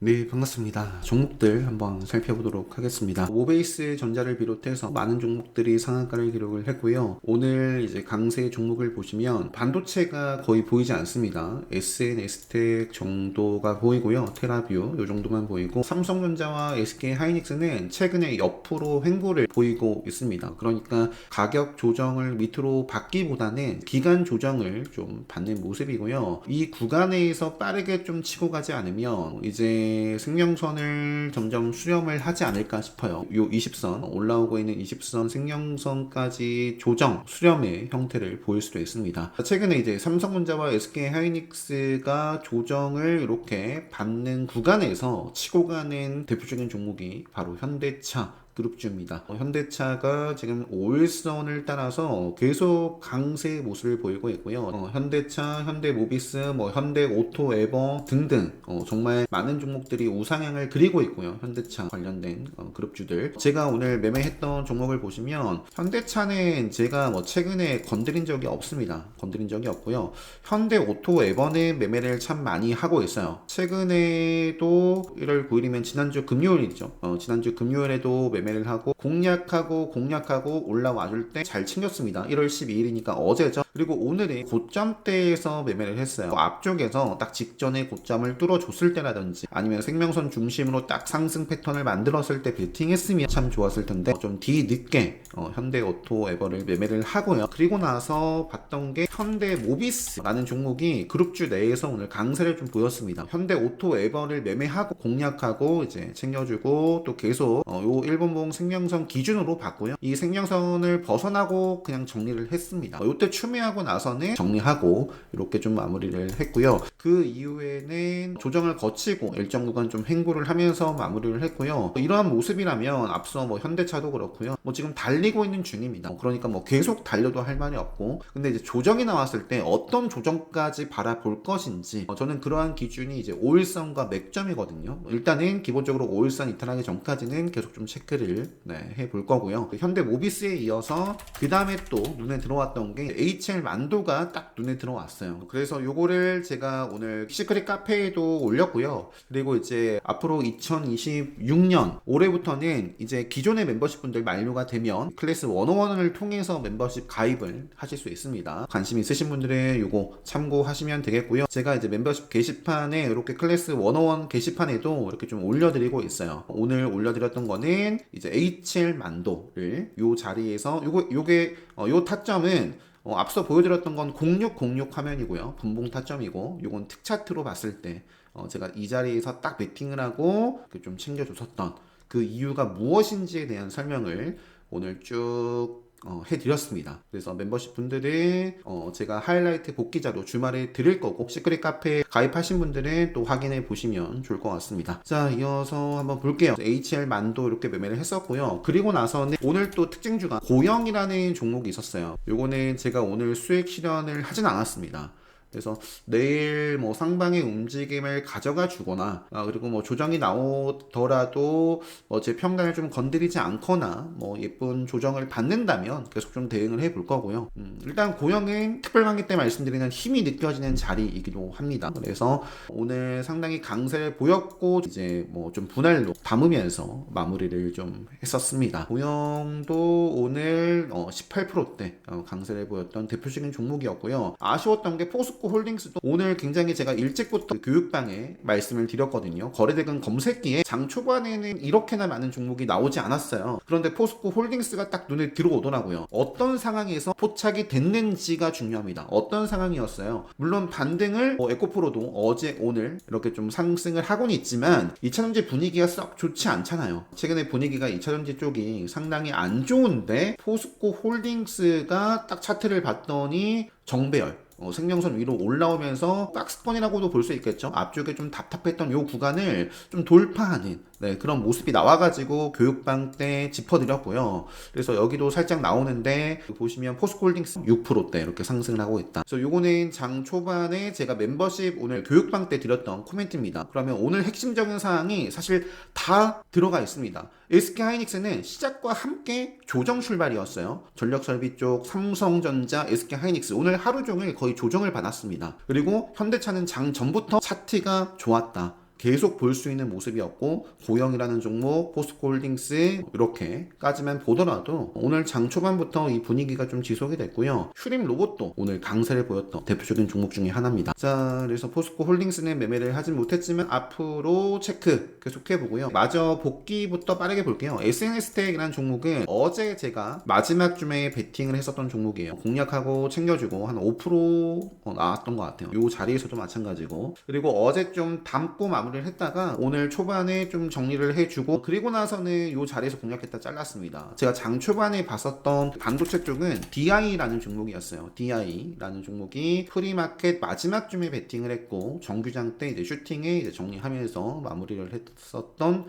네, 반갑습니다. 종목들 한번 살펴보도록 하겠습니다. 모베이스 전자를 비롯해서 많은 종목들이 상한가를 기록을 했고요. 오늘 이제 강세 종목을 보시면 반도체가 거의 보이지 않습니다. SN, STEC 정도가 보이고요. 테라뷰 이 정도만 보이고, 삼성전자와 SK 하이닉스는 최근에 옆으로 횡보를 보이고 있습니다. 그러니까 가격 조정을 밑으로 받기보다는 기간 조정을 좀 받는 모습이고요. 이 구간에서 빠르게 좀 치고 가지 않으면 이제 생명선을 점점 수렴을 하지 않을까 싶어요. 요 20선 올라오고 있는 20선 생명선까지 조정 수렴의 형태를 보일 수도 있습니다. 최근에 이제 삼성전자와 SK 하이닉스가 조정을 이렇게 받는 구간에서 치고 가는 대표적인 종목이 바로 현대차 그룹주입니다. 현대차가 지금 5일선을 따라서 계속 강세의 모습을 보이고 있고요. 현대차, 현대모비스, 현대오토에버 등등 정말 많은 종목들이 우상향을 그리고 있고요. 현대차 관련된 그룹주들. 제가 오늘 매매했던 종목을 보시면 현대차는 제가 최근에 건드린 적이 없습니다. 건드린 적이 없고요. 현대오토에버는 매매를 참 많이 하고 있어요. 최근에도 1월 9일이면 지난주 금요일이죠. 지난주 금요일에도 매매를 하고 공략하고 올라와줄 때 잘 챙겼습니다. 1월 12일이니까 어제죠. 그리고 오늘은 고점대에서 매매를 했어요. 앞쪽에서 딱 직전에 고점을 뚫어줬을 때라든지 아니면 생명선 중심으로 딱 상승 패턴을 만들었을 때 베팅했으면 참 좋았을 텐데 좀 뒤늦게 현대오토에버를 매매를 하고요. 그리고 나서 봤던 게 현대모비스라는 종목이 그룹주 내에서 오늘 강세를 좀 보였습니다. 현대오토에버를 매매하고 공략하고 이제 챙겨주고 또 계속 요 일본봉 생명선 기준으로 봤고요. 이 생명선을 벗어나고 그냥 정리를 했습니다. 이때 추매하고 나서는 정리하고 이렇게 좀 마무리를 했고요. 그 이후에는 조정을 거치고 일정 구간 좀 횡보를 하면서 마무리를 했고요. 이러한 모습이라면 앞서 현대차도 그렇고요. 지금 달리고 있는 중입니다. 그러니까 계속 달려도 할 말이 없고, 근데 이제 조정이 나왔을 때 어떤 조정까지 바라볼 것인지 저는 그러한 기준이 이제 5일선과 맥점이거든요. 일단은 기본적으로 5일선 이탈하기 전까지는 계속 좀 체크를 해볼 거고요. 현대모비스에 이어서 그 다음에 또 눈에 들어왔던 게 HL 만도가 딱 눈에 들어왔어요. 그래서 요거를 제가 오늘 시크릿 카페에도 올렸고요. 그리고 이제 앞으로 2026년 올해부터는 이제 기존의 멤버십 분들 만료가 되면 클래스 101을 통해서 멤버십 가입을 하실 수 있습니다. 관심 있으신 분들은 요거 참고하시면 되겠고요. 제가 이제 멤버십 게시판에 이렇게 클래스 101 게시판에도 이렇게 좀 올려드리고 있어요. 오늘 올려드렸던 거는 이제 HL 만도를 요 자리에서 요게 요 타점은 앞서 보여드렸던 건 0606 화면이고요. 분봉 타점이고, 요건 특차트로 봤을 때 제가 이 자리에서 딱 베팅을 하고 좀 챙겨줬었던 그 이유가 무엇인지에 대한 설명을 오늘 쭉 해드렸습니다. 그래서 멤버십 분들은 제가 하이라이트 복귀자료 주말에 드릴 거고, 시크릿 카페 가입하신 분들은 또 확인해 보시면 좋을 것 같습니다. 자, 이어서 한번 볼게요. HL 만도 이렇게 매매를 했었고요. 그리고 나서는 오늘 또 특징 주간 고영이라는 종목이 있었어요. 요거는 제가 오늘 수익 실현을 하진 않았습니다. 그래서 내일 상방의 움직임을 가져가 주거나 그리고 조정이 나오더라도 제 평단을 좀 건드리지 않거나 예쁜 조정을 받는다면 계속 좀 대응을 해볼 거고요. 일단 고영은 특별관계 때 말씀드리는 힘이 느껴지는 자리이기도 합니다. 그래서 오늘 상당히 강세를 보였고 이제 좀 분할로 담으면서 마무리를 좀 했었습니다. 고영도 오늘 18%대 강세를 보였던 대표적인 종목이었고요. 아쉬웠던 게 포스코 홀딩스도 오늘 굉장히 제가 일찍부터 교육방에 말씀을 드렸거든요. 거래대금 검색기에 장 초반에는 이렇게나 많은 종목이 나오지 않았어요. 그런데 포스코 홀딩스가 딱 눈에 들어오더라고요. 어떤 상황에서 포착이 됐는지가 중요합니다. 어떤 상황이었어요. 물론 반등을 에코프로도 어제 오늘 이렇게 좀 상승을 하고는 있지만 2차전지 분위기가 썩 좋지 않잖아요. 최근에 분위기가 2차전지 쪽이 상당히 안 좋은데 포스코 홀딩스가 딱 차트를 봤더니 정배열 생명선 위로 올라오면서 박스권이라고도 볼 수 있겠죠. 앞쪽에 좀 답답했던 요 구간을 좀 돌파하는 그런 모습이 나와가지고 교육방 때 짚어드렸고요. 그래서 여기도 살짝 나오는데 보시면 포스코홀딩스 6%대 이렇게 상승을 하고 있다. 그래서 요거는 장 초반에 제가 멤버십 오늘 교육방 때 드렸던 코멘트입니다. 그러면 오늘 핵심적인 사항이 사실 다 들어가 있습니다. SK 하이닉스는 시작과 함께 조정 출발이었어요. 전력설비 쪽 삼성전자, SK 하이닉스 오늘 하루 종일 거의 조정을 받았습니다. 그리고 현대차는 장 전부터 차트가 좋았다. 계속 볼 수 있는 모습이었고, 고영이라는 종목, 포스코홀딩스 이렇게까지만 보더라도 오늘 장 초반부터 이 분위기가 좀 지속이 됐고요. 슈림 로봇도 오늘 강세를 보였던 대표적인 종목 중에 하나입니다. 자, 그래서 포스코홀딩스는 매매를 하진 못했지만 앞으로 체크 계속 해보고요. 마저 복귀부터 빠르게 볼게요. SNS텍이라는 종목은 어제 제가 마지막 주에 베팅을 했었던 종목이에요. 공략하고 챙겨주고 한 5% 나왔던 것 같아요. 이 자리에서도 마찬가지고, 그리고 어제 좀 담고 마무리를 했다가 오늘 초반에 좀 정리를 해주고, 그리고 나서는 이 자리에서 공략했다 잘랐습니다. 제가 장 초반에 봤었던 반도체 쪽은 DI라는 종목이었어요. DI라는 종목이 프리마켓 마지막 쯤에 베팅을 했고 정규장 때 이제 슈팅에 이제 정리하면서 마무리를 했었던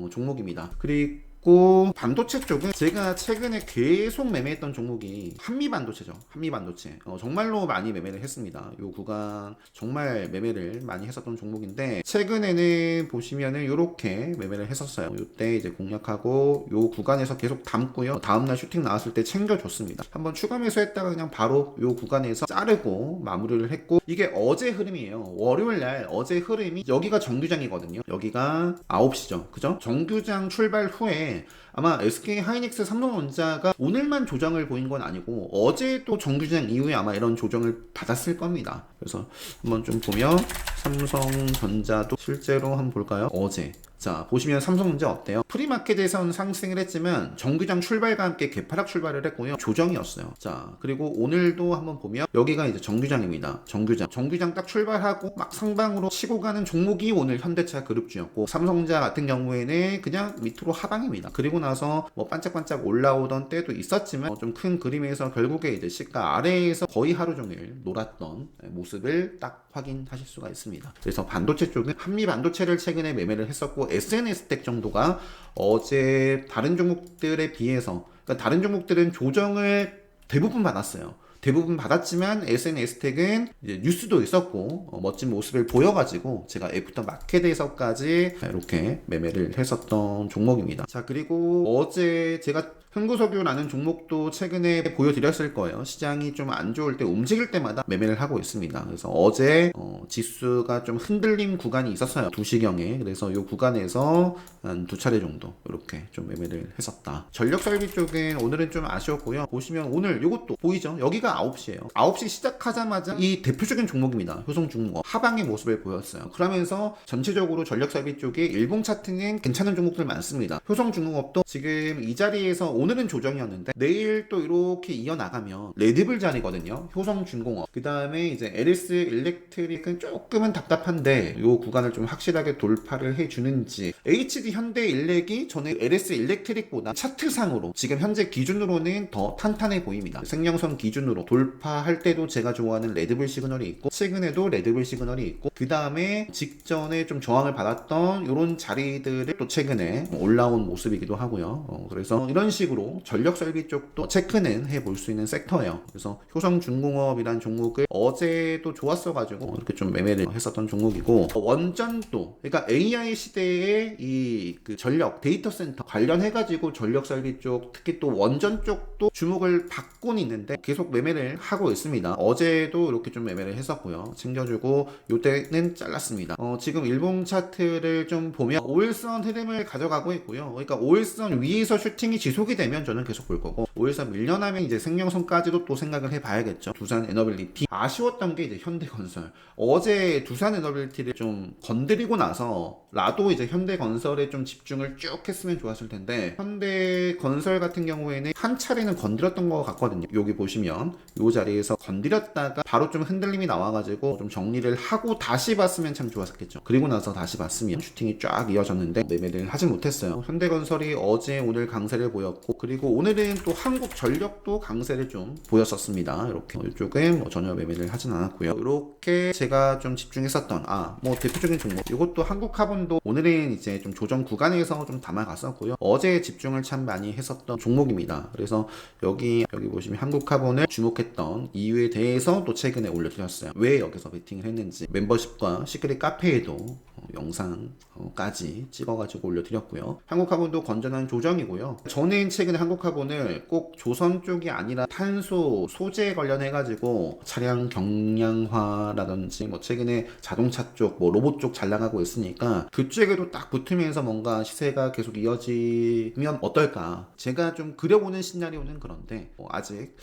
종목입니다. 그리고 반도체 쪽은 제가 최근에 계속 매매했던 종목이 한미반도체죠. 한미반도체. 정말로 많이 매매를 했습니다. 요 구간 정말 매매를 많이 했었던 종목인데, 최근에는 보시면은 요렇게 매매를 했었어요. 요때 이제 공략하고 요 구간에서 계속 담고요. 다음날 슈팅 나왔을 때 챙겨줬습니다. 한번 추가 매수했다가 그냥 바로 요 구간에서 자르고 마무리를 했고, 이게 어제 흐름이에요. 월요일날 어제 흐름이 여기가 정규장이거든요. 여기가 9시죠. 그죠? 정규장 출발 후에 아마 SK 하이닉스, 삼성전자가 오늘만 조정을 보인 건 아니고 어제 또 정규장 이후에 아마 이런 조정을 받았을 겁니다. 그래서 한번 좀 보면 삼성전자도 실제로 한번 볼까요? 어제 자, 보시면 삼성전자 어때요? 프리마켓에서는 상승을 했지만 정규장 출발과 함께 개파락 출발을 했고요. 조정이었어요. 자, 그리고 오늘도 한번 보면 여기가 이제 정규장입니다. 정규장 딱 출발하고 막 상방으로 치고 가는 종목이 오늘 현대차 그룹주였고, 삼성전자 같은 경우에는 그냥 밑으로 하방입니다. 그리고 나서 뭐 반짝반짝 올라오던 때도 있었지만 좀 큰 그림에서 결국에 이제 시가 아래에서 거의 하루 종일 놀았던 모습을 딱 확인하실 수가 있습니다. 그래서 반도체 쪽은 한미 반도체를 최근에 매매를 했었고, SNS텍 정도가 어제 다른 종목들에 비해서, 그러니까 다른 종목들은 조정을 대부분 받았어요. 대부분 받았지만 SNS텍은 이제 뉴스도 있었고 멋진 모습을 보여가지고 제가 애프터 마켓에서까지 이렇게 매매를 했었던 종목입니다. 자, 그리고 어제 제가 흥구석유라는 종목도 최근에 보여드렸을 거예요. 시장이 좀 안 좋을 때, 움직일 때마다 매매를 하고 있습니다. 그래서 어제 지수가 좀 흔들림 구간이 있었어요. 2시경에. 그래서 이 구간에서 한 2차례 정도 이렇게 좀 매매를 했었다. 전력설비 쪽은 오늘은 좀 아쉬웠고요. 보시면 오늘 이것도 보이죠? 여기가 9시예요. 9시 시작하자마자 이 대표적인 종목입니다. 효성중공업 하방의 모습을 보였어요. 그러면서 전체적으로 전력설비 쪽에 일봉 차트는 괜찮은 종목들 많습니다. 효성중공업도 지금 이 자리에서 오늘은 조정이었는데 내일 또 이렇게 이어나가면 레드불 자리거든요. 효성중공업. 그 다음에 이제 LS 일렉트릭은 조금은 답답한데 이 구간을 좀 확실하게 돌파를 해주는지, HD 현대일렉이 저는 LS 일렉트릭보다 차트상으로 지금 현재 기준으로는 더 탄탄해 보입니다. 생명선 기준으로 돌파할 때도 제가 좋아하는 레드불 시그널이 있고, 최근에도 레드불 시그널이 있고, 그 다음에 직전에 좀 저항을 받았던 이런 자리들을 또 최근에 올라온 모습이기도 하고요. 그래서 이런 식으로 전력 설비 쪽도 체크는 해볼 수 있는 섹터예요. 그래서 효성중공업이란 종목을 어제도 좋았어가지고 이렇게 좀 매매를 했었던 종목이고, 원전도, 그러니까 AI 시대의 이 그 전력 데이터 센터 관련해가지고 전력 설비 쪽, 특히 또 원전 쪽도 주목을 받고는 있는데 계속 매매를 하고 있습니다. 어제도 이렇게 좀 매매를 했었고요. 챙겨주고 요때는 잘랐습니다. 지금 일봉 차트를 좀 보면 5일선 흐름을 가져가고 있고요. 그러니까 5일선 위에서 슈팅이 지속이 되면 저는 계속 볼 거고, 5일선 밀려나면 이제 생명선까지도 또 생각을 해봐야겠죠. 두산 에너빌리티. 아쉬웠던 게 이제 현대건설. 어제 두산 에너빌리티를 좀 건드리고 나서 라도 이제 현대건설에 좀 집중을 쭉 했으면 좋았을 텐데, 현대건설 같은 경우에는 한 차례는 건드렸던 것 같거든요. 여기 보시면 이 자리에서 건드렸다가 바로 좀 흔들림이 나와가지고 좀 정리를 하고 다시 봤으면 참 좋았었겠죠. 그리고 나서 다시 봤으면 슈팅이 쫙 이어졌는데 매매를 하지 못했어요. 현대건설이 어제 오늘 강세를 보였고, 그리고 오늘은 또 한국전력도 강세를 좀 보였었습니다. 이렇게 이쪽은 뭐 전혀 매매를 하진 않았고요. 이렇게 제가 좀 집중했었던 뭐 대표적인 종목, 이것도 한국카본도 오늘은 이제 좀 조정 구간에서 좀 담아갔었고요. 어제 집중을 참 많이 했었던 종목입니다. 그래서 여기 보시면 한국카본을 주목했던 이유에 대해서 또 최근에 올려드렸어요. 왜 여기서 베팅을 했는지 멤버십과 시크릿 카페에도 영상까지 찍어가지고 올려드렸고요. 한국카본도 건전한 조정이고요. 저는 최근에 한국화본을 꼭 조선 쪽이 아니라 탄소 소재 관련해가지고 차량 경량화라든지 뭐 최근에 자동차 쪽, 뭐 로봇 쪽 잘 나가고 있으니까 그쪽에도 딱 붙으면서 뭔가 시세가 계속 이어지면 어떨까? 제가 좀 그려보는 시나리오는 그런데 아직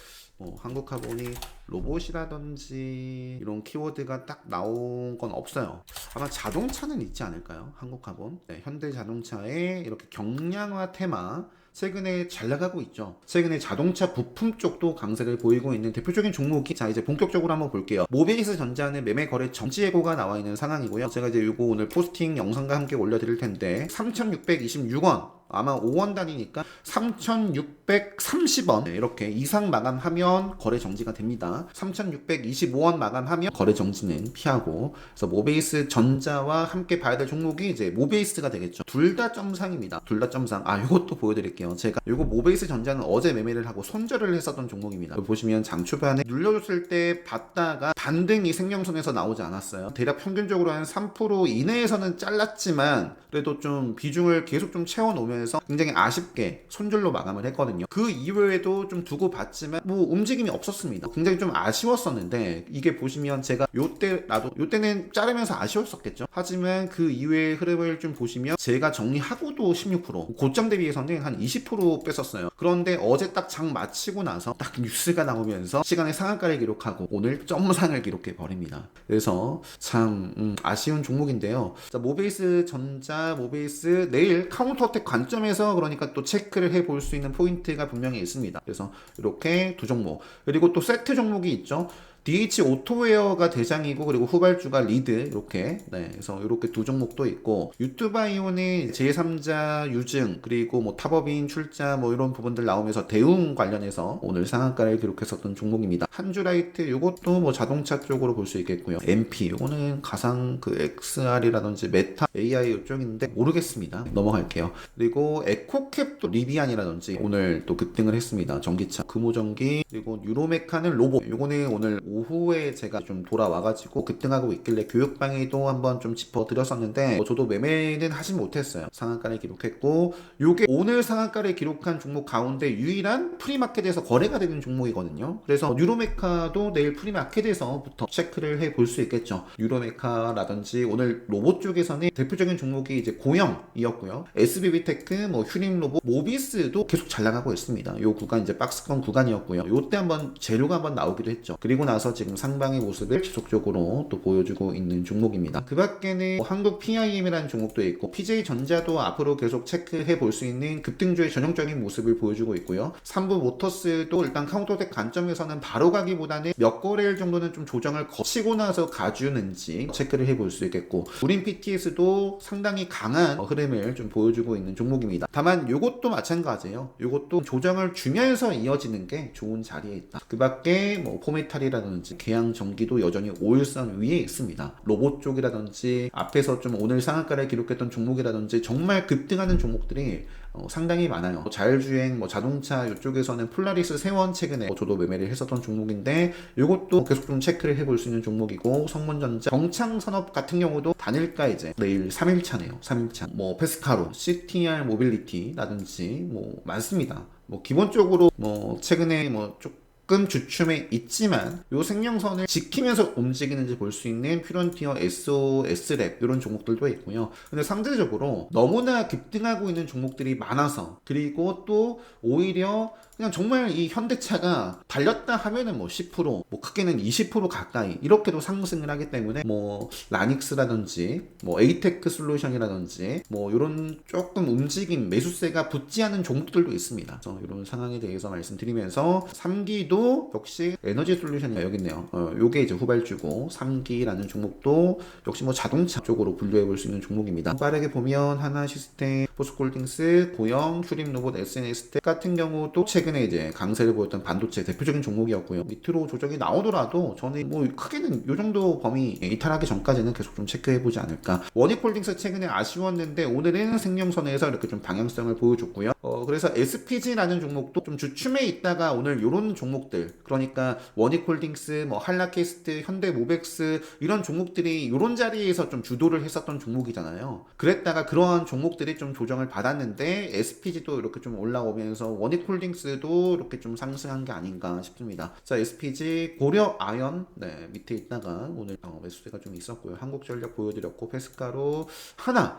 한국화본이 로봇이라든지 이런 키워드가 딱 나온 건 없어요. 아마 자동차는 있지 않을까요? 한국화본. 네, 현대자동차의 이렇게 경량화 테마 최근에 잘 나가고 있죠. 최근에 자동차 부품 쪽도 강세를 보이고 있는 대표적인 종목이, 자 이제 본격적으로 한번 볼게요. 모비스 전자는 매매 거래 정지 예고가 나와 있는 상황이고요. 제가 이제 이거 오늘 포스팅 영상과 함께 올려드릴 텐데 3,626원, 아마 5원 단위니까 3,630원 이렇게 이상 마감하면 거래 정지가 됩니다. 3,625원 마감하면 거래 정지는 피하고, 그래서 모베이스 전자와 함께 봐야 될 종목이 이제 모베이스가 되겠죠. 둘 다 점상입니다. 둘 다 점상. 이것도 보여드릴게요. 제가 이거 모베이스 전자는 어제 매매를 하고 손절을 했었던 종목입니다. 보시면 장 초반에 눌려줬을 때 봤다가 반등이 생명선에서 나오지 않았어요. 대략 평균적으로 한 3% 이내에서는 잘랐지만 그래도 좀 비중을 계속 좀 채워놓으면서 굉장히 아쉽게 손절로 마감을 했거든요. 그 이후에도 좀 두고 봤지만 뭐 움직임이 없었습니다. 굉장히 좀 아쉬웠었는데, 이게 보시면 제가 요때는 자르면서 아쉬웠었겠죠. 하지만 그 이후의 흐름을 좀 보시면 제가 정리하고도 16%, 고점 대비해서는 한 20% 뺐었어요. 그런데 어제 딱 장 마치고 나서 딱 뉴스가 나오면서 시간의 상한가를 기록하고 오늘 점상을 기록해 버립니다. 그래서 참 아쉬운 종목인데요. 자, 모베이스 전자, 모베이스 내일 카운터어택 관점에서 그러니까 또 체크를 해볼 수 있는 포인트가 분명히 있습니다. 그래서 이렇게 두 종목, 그리고 또 세트 종목이 있죠. DH 오토웨어가 대장이고, 그리고 후발주가 리드, 이렇게. 네, 그래서 이렇게 두 종목도 있고, 유튜바이오는 제3자 유증, 그리고 뭐 탑업인 출자 뭐 이런 부분들 나오면서 대웅 관련해서 오늘 상한가를 기록했었던 종목입니다. 한주라이트 이것도 뭐 자동차 쪽으로 볼 수 있겠고요. MP 이거는 가상 그 XR이라든지 메타 AI 이쪽인데 모르겠습니다. 넘어갈게요. 그리고 에코캡도 리비안이라든지 오늘 또 급등을 했습니다. 전기차, 금호전기, 그리고 유로메카는 로봇. 이거는 오늘 오후에 제가 좀 돌아와가지고 급등하고 있길래 교육방에도 한번 좀 짚어드렸었는데 저도 매매는 하진 못했어요. 상한가를 기록했고, 요게 오늘 상한가를 기록한 종목 가운데 유일한 프리마켓에서 거래가 되는 종목이거든요. 그래서 유로메카도 내일 프리마켓에서부터 체크를 해볼 수 있겠죠. 유로메카라든지 오늘 로봇 쪽에서는 대표적인 종목이 이제 고영이었고요. SBB테크, 뭐 휴림로봇, 모비스도 계속 잘 나가고 있습니다. 요 구간 이제 박스권 구간이었고요. 요때 한번 재료가 한번 나오기도 했죠. 그리고 나서 지금 상방의 모습을 지속적으로 또 보여주고 있는 종목입니다. 그 밖에는 뭐 한국 PIM이라는 종목도 있고, PJ전자도 앞으로 계속 체크해 볼 수 있는 급등주의 전형적인 모습을 보여주고 있고요. 삼부 모터스도 일단 카운터덱 관점에서는 바로 가기보다는 몇 거래일 정도는 좀 조정을 거치고 나서 가주는지 체크를 해볼 수 있겠고, 우린 PTS도 상당히 강한 흐름을 좀 보여주고 있는 종목입니다. 다만 요것도 마찬가지예요. 요것도 조정을 주면서 이어지는 게 좋은 자리에 있다. 그 밖에 뭐 포메탈이라든지 계양전기도 여전히 5일선 위에 있습니다. 로봇 쪽이라든지 앞에서 좀 오늘 상한가를 기록했던 종목이라든지 정말 급등하는 종목들이 상당히 많아요. 자율주행, 뭐 자동차 이쪽에서는 폴라리스 세원 최근에 저도 매매를 했었던 종목인데 이것도 계속 좀 체크를 해볼 수 있는 종목이고, 성문전자, 경창산업 같은 경우도 단일가 이제 내일 3일차네요. 3일차. 뭐 페스카로, CTR 모빌리티라든지 뭐 많습니다. 뭐 기본적으로 뭐 최근에 뭐 조금 주춤에 있지만 요 생명선을 지키면서 움직이는지 볼 수 있는 퓨런티어, SOS랩 이런 종목들도 있고요. 근데 상대적으로 너무나 급등하고 있는 종목들이 많아서, 그리고 또 오히려 그냥 정말 이 현대차가 달렸다 하면은 뭐 10%, 뭐 크게는 20% 가까이 이렇게도 상승을 하기 때문에 뭐 라닉스라든지 뭐 에이테크 솔루션이라든지 뭐 이런 조금 움직임, 매수세가 붙지 않은 종목들도 있습니다. 그래서 이런 상황에 대해서 말씀드리면서 3기도 역시 에너지 솔루션이 여기 있네요. 요게 이제 후발주고, 3기라는 종목도 역시 뭐 자동차 쪽으로 분류해 볼 수 있는 종목입니다. 빠르게 보면 하나시스템, 포스콜딩스, 고영, 휴림로봇, SNS텍 같은 경우도 최근에 이제 강세를 보였던 반도체 대표적인 종목이었고요. 밑으로 조정이 나오더라도 저는 뭐 크게는 요 정도 범위 이탈하기 전까지는 계속 좀 체크해 보지 않을까. 원익홀딩스 최근에 아쉬웠는데 오늘은 생명선에서 이렇게 좀 방향성을 보여줬고요. 그래서 SPG라는 종목도 좀 주춤에 있다가 오늘 요런 종목들 종목들, 그러니까 원익홀딩스, 뭐 한라캐스트, 현대모백스 이런 종목들이 이런 자리에서 좀 주도를 했었던 종목이잖아요. 그랬다가 그런 종목들이 좀 조정을 받았는데 SPG도 이렇게 좀 올라오면서 원익홀딩스도 이렇게 좀 상승한 게 아닌가 싶습니다. 자, SPG, 고려아연 밑에 있다가 오늘 매수세가 좀 있었고요. 한국전력 보여드렸고, 페스카로,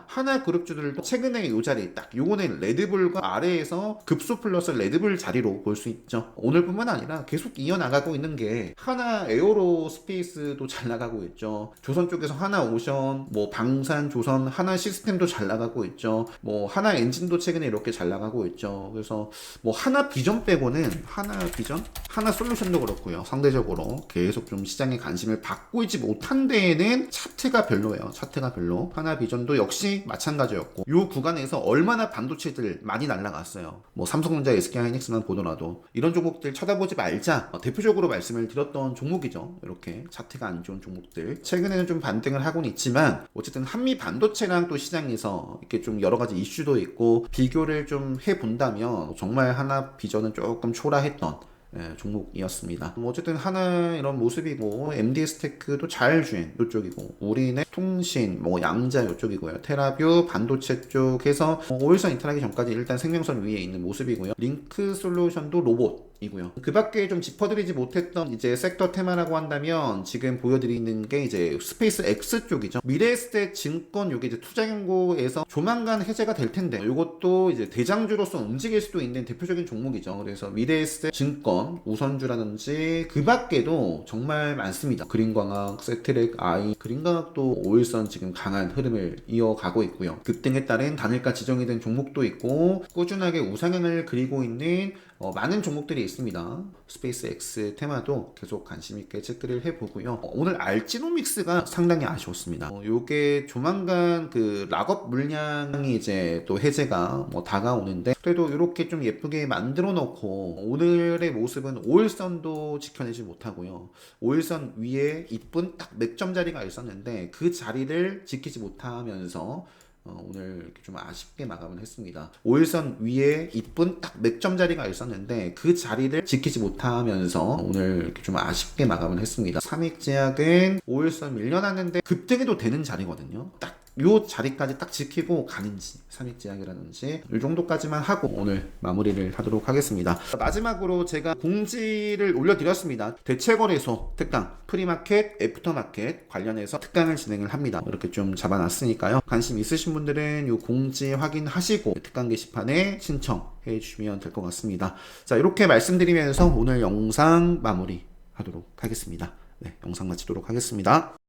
하나그룹주들도 최근에 이 자리 딱 요거는 레드불과 아래에서 급소 플러스 레드불 자리로 볼 수 있죠. 오늘뿐만 아니라 계속 이어나가고 있는 게 하나 에어로스페이스도 잘 나가고 있죠. 조선 쪽에서 하나오션, 뭐 방산조선, 하나시스템도 잘 나가고 있죠. 뭐 하나엔진도 최근에 이렇게 잘 나가고 있죠. 그래서 뭐 하나비전 빼고는 하나솔루션도 그렇고요. 상대적으로 계속 좀 시장에 관심을 받고 있지 못한 데에는 차트가 별로예요. 차트가 별로. 하나비전도 역시 마찬가지였고, 요 구간에서 얼마나 반도체들 많이 날라갔어요. 뭐 삼성전자, SK하이닉스만 보더라도 이런 종목들 쳐다보지 말자, 대표적으로 말씀을 드렸던 종목이죠. 이렇게 차트가 안 좋은 종목들 최근에는 좀 반등을 하고는 있지만, 어쨌든 한미 반도체랑 또 시장에서 이렇게 좀 여러 가지 이슈도 있고 비교를 좀 해본다면 정말 하나비전은 조금 초라했던 종목이었습니다. 어쨌든 하나 이런 모습이고, MD스테크도 자율주행 이쪽이고, 우리네 통신, 뭐 양자 이쪽이고요. 테라뷰 반도체 쪽에서 5일선 이탈하기 전까지 일단 생명선 위에 있는 모습이고요. 링크솔루션도 로봇이고요. 그 밖에 좀 짚어드리지 못했던 이제 섹터 테마라고 한다면, 지금 보여드리는 게 이제 스페이스 X 쪽이죠. 미래에셋 증권, 요게 이제 투자경고에서 조만간 해제가 될 텐데, 요것도 이제 대장주로서 움직일 수도 있는 대표적인 종목이죠. 그래서 미래에셋 증권 우선주라든지 그 밖에도 정말 많습니다. 그린광학, 세트렉, 아이, 그린광학도 5일선 지금 강한 흐름을 이어가고 있고요. 급등에 따른 단일가 지정이 된 종목도 있고, 꾸준하게 우상향을 그리고 있는 많은 종목들이 있습니다. 스페이스 X 테마도 계속 관심있게 체크를 해보고요. 오늘 알지노믹스가 상당히 아쉬웠습니다. 요게 조만간 그 락업 물량이 이제 또 해제가 다가오는데, 그래도 이렇게 좀 예쁘게 만들어 놓고, 오늘의 모습은 5일선도 지켜내지 못하고요. 5일선 위에 이쁜 딱 맥점 자리가 있었는데 그 자리를 지키지 못하면서 오늘 이렇게 좀 아쉽게 마감을 했습니다. 5일선 위에 이쁜 딱 맥점 자리가 있었는데 그 자리를 지키지 못하면서 오늘 이렇게 좀 아쉽게 마감을 했습니다. 삼익제약은 5일선 밀려났는데 급등해도 되는 자리거든요. 딱 요 자리까지 딱 지키고 가는지, 삼익제약이라든지 이 정도까지만 하고 오늘 마무리를 하도록 하겠습니다. 마지막으로 제가 공지를 올려드렸습니다. 대체거래소 특강, 프리마켓, 애프터마켓 관련해서 특강을 진행을 합니다. 이렇게 좀 잡아놨으니까요. 관심 있으신 분들은 요 공지 확인하시고 특강 게시판에 신청해 주시면 될 것 같습니다. 자, 이렇게 말씀드리면서 오늘 영상 마무리 하도록 하겠습니다. 영상 마치도록 하겠습니다.